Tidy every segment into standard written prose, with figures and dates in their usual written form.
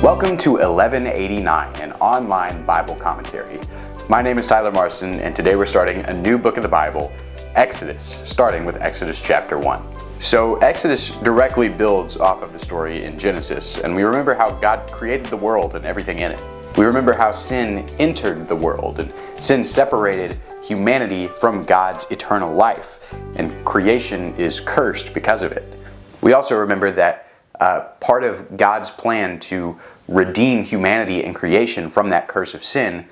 Welcome to 1189, an online Bible commentary. My name is Tyler Marston, and today we're starting a new book of the Bible, Exodus, starting with Exodus chapter 1. So Exodus directly builds off of the story in Genesis, and we remember how God created the world and everything in it. We remember how sin entered the world, and sin separated humanity from God's eternal life, and creation is cursed because of it. We also remember that part of God's plan to redeem humanity and creation from that curse of sin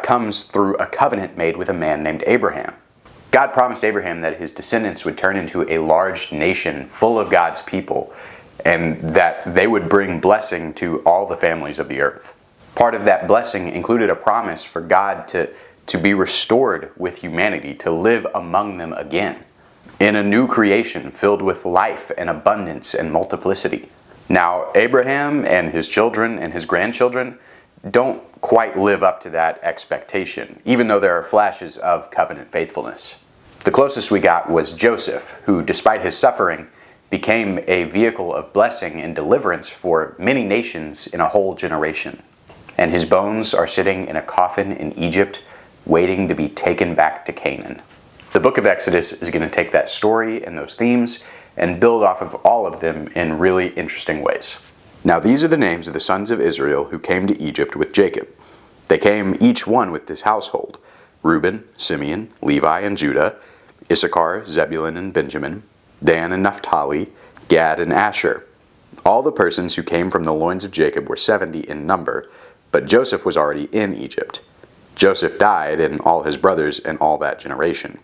comes through a covenant made with a man named Abraham. God promised Abraham that his descendants would turn into a large nation full of God's people, and that they would bring blessing to all the families of the earth. Part of that blessing included a promise for God to be restored with humanity, to live among them again, in a new creation filled with life and abundance and multiplicity. Now, Abraham and his children and his grandchildren don't quite live up to that expectation, even though there are flashes of covenant faithfulness. The closest we got was Joseph, who, despite his suffering, became a vehicle of blessing and deliverance for many nations in a whole generation. And his bones are sitting in a coffin in Egypt, waiting to be taken back to Canaan. The book of Exodus is going to take that story and those themes and build off of all of them in really interesting ways. Now these are the names of the sons of Israel who came to Egypt with Jacob. They came each one with his household: Reuben, Simeon, Levi, and Judah, Issachar, Zebulun, and Benjamin, Dan and Naphtali, Gad and Asher. All the persons who came from the loins of Jacob were 70 in number, but Joseph was already in Egypt. Joseph died, and all his brothers, and all that generation.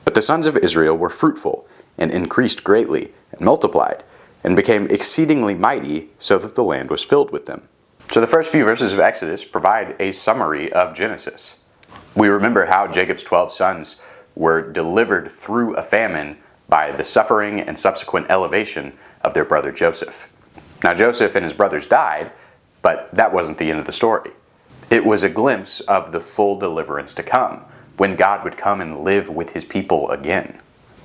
But the sons of Israel were fruitful, and increased greatly, and multiplied, and became exceedingly mighty, so that the land was filled with them. So the first few verses of Exodus provide a summary of Genesis. We remember how Jacob's 12 sons were delivered through a famine by the suffering and subsequent elevation of their brother Joseph. Now Joseph and his brothers died, but that wasn't the end of the story. It was a glimpse of the full deliverance to come, when God would come and live with his people again.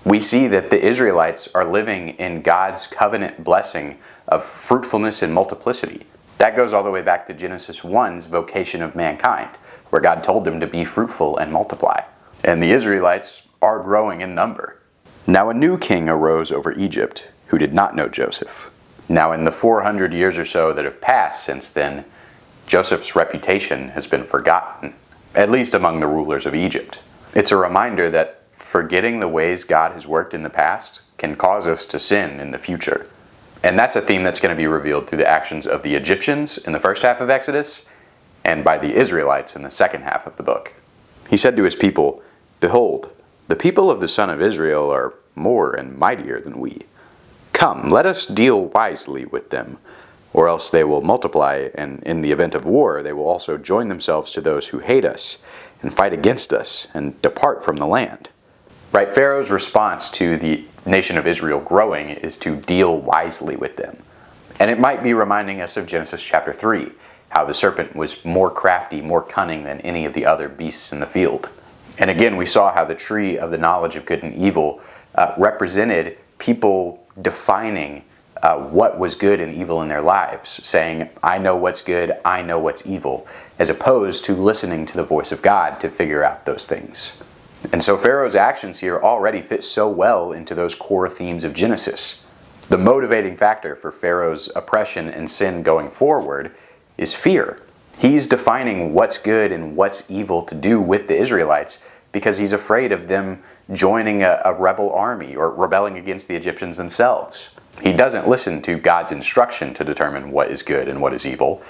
We see that the Israelites are living in God's covenant blessing of fruitfulness and multiplicity. That goes all the way back to Genesis 1's vocation of mankind, where God told them to be fruitful and multiply. And the Israelites are growing in number. Now a new king arose over Egypt, who did not know Joseph. Now in the 400 years or so that have passed since then, Joseph's reputation has been forgotten, at least among the rulers of Egypt. It's a reminder that forgetting the ways God has worked in the past can cause us to sin in the future. And that's a theme that's going to be revealed through the actions of the Egyptians in the first half of Exodus, and by the Israelites in the second half of the book. He said to his people, "Behold, the people of the son of Israel are more and mightier than we. Come, let us deal wisely with them, or else they will multiply, and in the event of war they will also join themselves to those who hate us, and fight against us, and depart from the land." Right, Pharaoh's response to the nation of Israel growing is to deal wisely with them. And it might be reminding us of Genesis chapter 3, how the serpent was more crafty, more cunning than any of the other beasts in the field. And again, we saw how the tree of the knowledge of good and evil represented people defining what was good and evil in their lives, saying, I know what's good, I know what's evil, as opposed to listening to the voice of God to figure out those things. And so Pharaoh's actions here already fit so well into those core themes of Genesis. The motivating factor for Pharaoh's oppression and sin going forward is fear. He's defining what's good and what's evil to do with the Israelites because he's afraid of them joining a rebel army or rebelling against the Egyptians themselves. He doesn't listen to God's instruction to determine what is good and what is evil,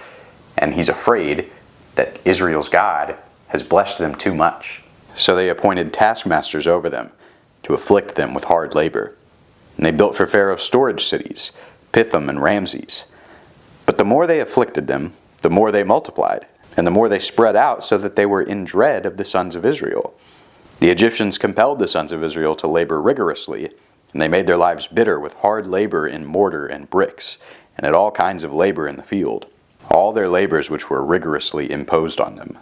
and he's afraid that Israel's God has blessed them too much. So they appointed taskmasters over them to afflict them with hard labor. And they built for Pharaoh storage cities, Pithom and Ramses. But the more they afflicted them, the more they multiplied, and the more they spread out, so that they were in dread of the sons of Israel. The Egyptians compelled the sons of Israel to labor rigorously, and they made their lives bitter with hard labor in mortar and bricks, and at all kinds of labor in the field, all their labors which were rigorously imposed on them.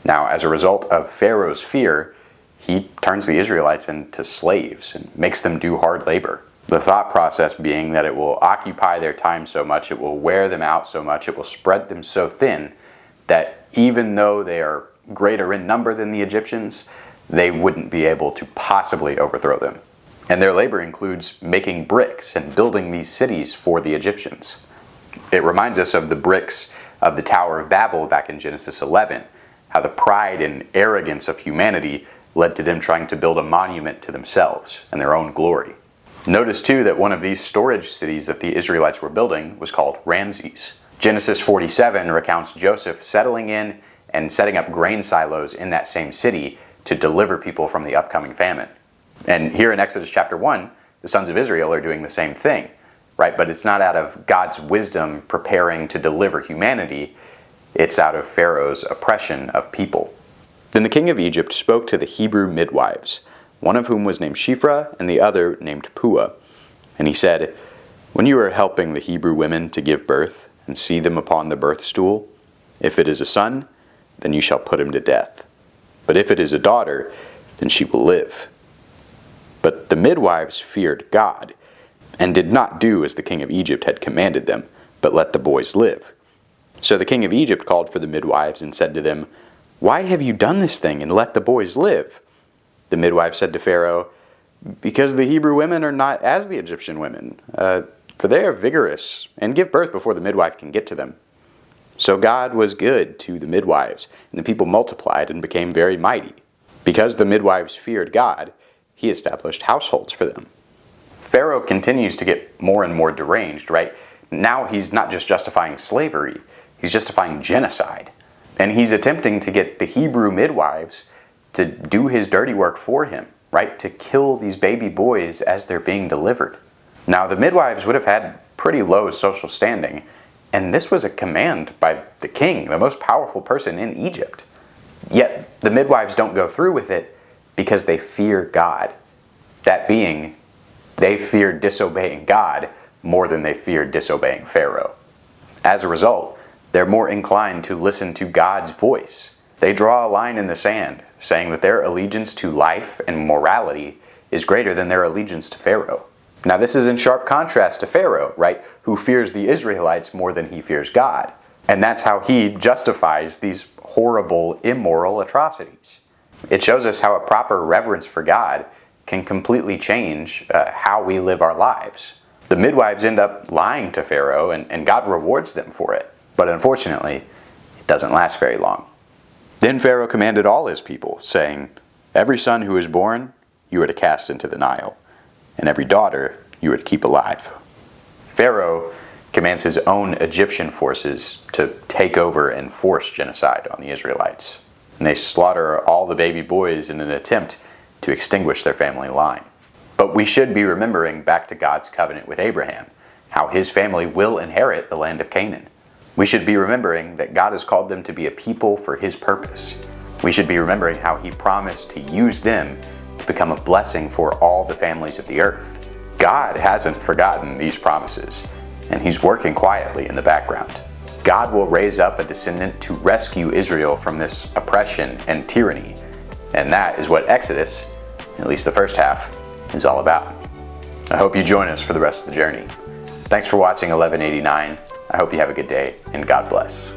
Now, as a result of Pharaoh's fear, he turns the Israelites into slaves and makes them do hard labor. The thought process being that it will occupy their time so much, it will wear them out so much, it will spread them so thin that even though they are greater in number than the Egyptians, they wouldn't be able to possibly overthrow them. And their labor includes making bricks and building these cities for the Egyptians. It reminds us of the bricks of the Tower of Babel back in Genesis 11, how the pride and arrogance of humanity led to them trying to build a monument to themselves and their own glory. Notice too that one of these storage cities that the Israelites were building was called Ramses. Genesis 47 recounts Joseph settling in and setting up grain silos in that same city to deliver people from the upcoming famine. And here in Exodus chapter 1, the sons of Israel are doing the same thing, right? But it's not out of God's wisdom preparing to deliver humanity, it's out of Pharaoh's oppression of people. Then the king of Egypt spoke to the Hebrew midwives, one of whom was named Shiphrah and the other named Puah. And he said, "When you are helping the Hebrew women to give birth, and see them upon the birth stool, if it is a son, then you shall put him to death. But if it is a daughter, then she will live." But the midwives feared God, and did not do as the king of Egypt had commanded them, but let the boys live. So the king of Egypt called for the midwives and said to them, "Why have you done this thing and let the boys live?" The midwives said to Pharaoh, "Because the Hebrew women are not as the Egyptian women, for they are vigorous and give birth before the midwife can get to them." So God was good to the midwives, and the people multiplied and became very mighty. Because the midwives feared God, he established households for them. Pharaoh continues to get more and more deranged, right? Now he's not just justifying slavery, he's justifying genocide. And he's attempting to get the Hebrew midwives to do his dirty work for him, right? To kill these baby boys as they're being delivered. Now, the midwives would have had pretty low social standing, and this was a command by the king, the most powerful person in Egypt. Yet, the midwives don't go through with it because they fear God. That being, they feared disobeying God more than they feared disobeying Pharaoh. As a result, they're more inclined to listen to God's voice. They draw a line in the sand, saying that their allegiance to life and morality is greater than their allegiance to Pharaoh. Now, this is in sharp contrast to Pharaoh, right, who fears the Israelites more than he fears God. And that's how he justifies these horrible, immoral atrocities. It shows us how a proper reverence for God can completely change how we live our lives. The midwives end up lying to Pharaoh, and God rewards them for it. But unfortunately, it doesn't last very long. Then Pharaoh commanded all his people, saying, "Every son who is born, you are to cast into the Nile, and every daughter you are to keep alive." Pharaoh commands his own Egyptian forces to take over and force genocide on the Israelites. And they slaughter all the baby boys in an attempt to extinguish their family line. But we should be remembering back to God's covenant with Abraham, how his family will inherit the land of Canaan. We should be remembering that God has called them to be a people for his purpose. We should be remembering how he promised to use them to become a blessing for all the families of the earth. God hasn't forgotten these promises, and he's working quietly in the background. God will raise up a descendant to rescue Israel from this oppression and tyranny, and that is what Exodus, at least the first half, is all about. I hope you join us for the rest of the journey. Thanks for watching 1189. I hope you have a good day, and God bless.